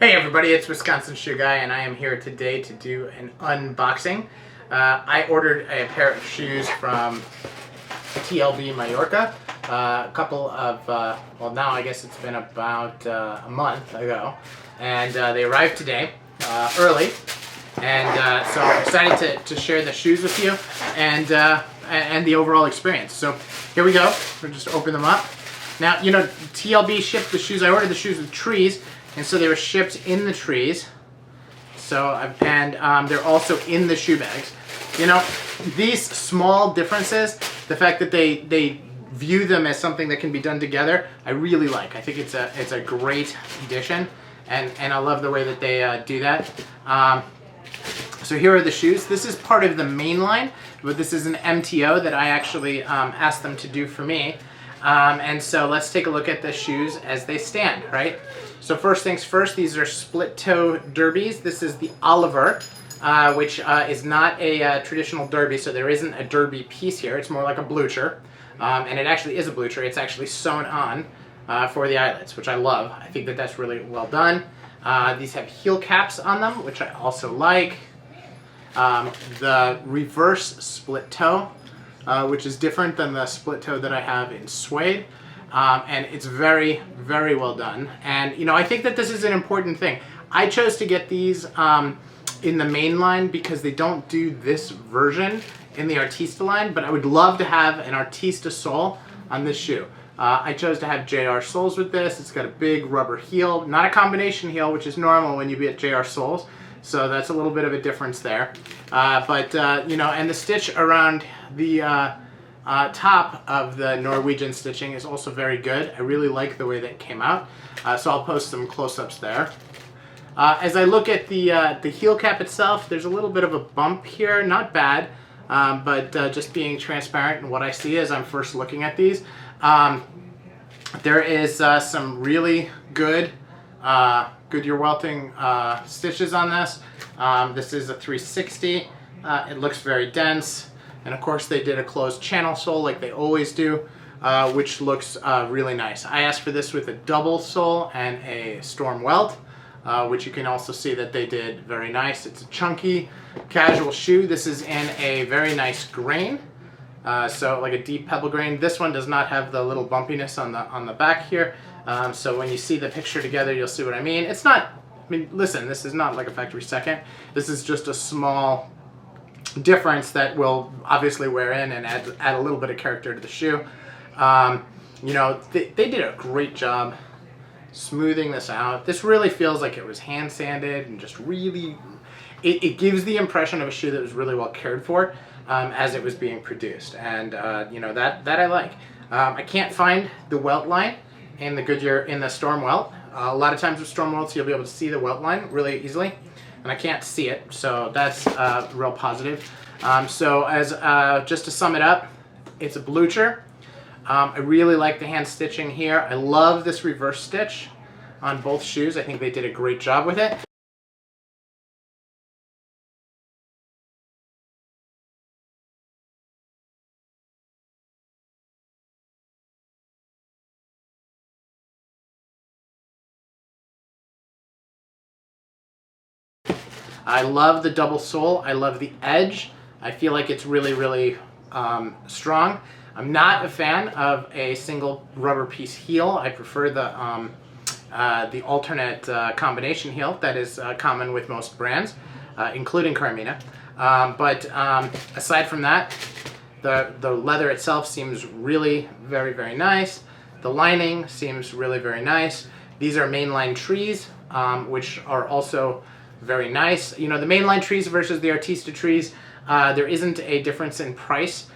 Hey everybody, it's Wisconsin Shoe Guy, and I am here today to do an unboxing. I ordered a pair of shoes from TLB Mallorca a couple of, well now I guess it's been about a month ago, and they arrived today, early, and so I'm excited to share the shoes with you and the overall experience. So here we go, we'll just open them up. Now, you know, TLB shipped the shoes. I ordered the shoes with trees, and so they were shipped in the trees. So, they're also in the shoe bags. You know, these small differences, the fact that they view them as something that can be done together, I really like. I think it's a great addition, and I love the way that they do that. So here are the shoes. This is part of the Mainline, but this is an MTO that I actually asked them to do for me. And so let's take a look at the shoes as they stand, right? So first things first, these are split toe derbies. This is the Oliver, which is not a traditional derby, so there isn't a derby piece here. It's more like a blucher, and it actually is a blucher. It's actually sewn on for the eyelets, which I love. I think that that's really well done. These have heel caps on them, which I also like. The reverse split toe, which is different than the split toe that I have in suede. And it's very, very well done. And, you know, I think that this is an important thing. I chose to get these in the Mainline because they don't do this version in the Artista line, but I would love to have an Artista sole on this shoe. I chose to have JR soles with this. It's got a big rubber heel, not a combination heel, which is normal when you get JR soles. So that's a little bit of a difference there. You know, and the stitch around the top of the Norwegian stitching is also very good. I really like the way that came out. So I'll post some close-ups there. As I look at the heel cap itself, there's a little bit of a bump here. Not bad, but just being transparent in what I see as I'm first looking at these. There is some really good Goodyear welting stitches on this. This is a 360. It looks very dense. And of course they did a closed channel sole like they always do, which looks really nice. I asked for this with a double sole and a storm welt, which you can also see that they did very nice. It's a chunky, casual shoe. This is in a very nice grain, so like a deep pebble grain. This one does not have the little bumpiness on the back here. So when you see the picture together, you'll see what I mean. It's not, I mean, listen, this is not like a factory second. This is just a small difference that will obviously wear in and add a little bit of character to the shoe. You know, they did a great job smoothing this out. This really feels like it was hand sanded and just really, it gives the impression of a shoe that was really well cared for as it was being produced. And you know, that I like. I can't find the welt line in the Goodyear, in the storm welt. A lot of times with storm welts you'll be able to see the welt line really easily, and I can't see it, so that's real positive. So as just to sum it up, it's a blucher. I really like the hand stitching here. I love this reverse stitch on both shoes. I think they did a great job with it. I love the double sole. I love the edge. I feel like it's really, really strong. I'm not a fan of a single rubber piece heel. I prefer the alternate combination heel that is common with most brands, including Carmina. Aside from that, the leather itself seems really very, very nice. The lining seems really very nice. These are Mainline trees, which are also very nice. You know, the Mainline trees versus the Artista trees, there isn't a difference in price.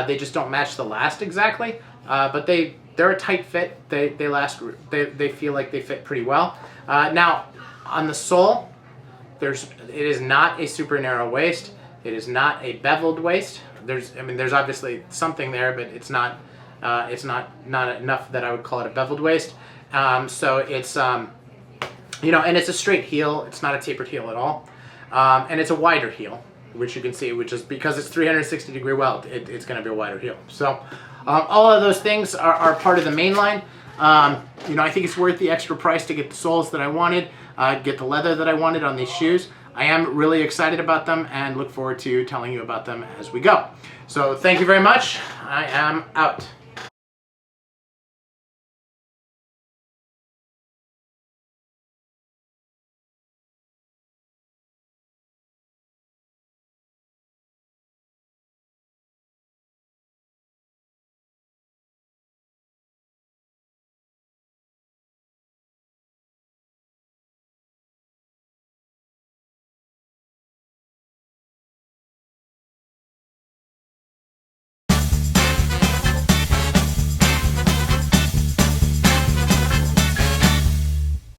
They just don't match the last exactly, but they're a tight fit. They last. They feel like they fit pretty well. Now, on the sole, it is not a super narrow waist. It is not a beveled waist. There's obviously something there, but it's not enough that I would call it a beveled waist. So it's you know, and it's a straight heel. It's not a tapered heel at all, and it's a wider heel, which you can see, which is because it's 360-degree welt, it's going to be a wider heel. So all of those things are part of the Mainline. You know, I think it's worth the extra price to get the soles that I wanted. get the leather that I wanted on these shoes. I am really excited about them and look forward to telling you about them as we go. So thank you very much. I am out.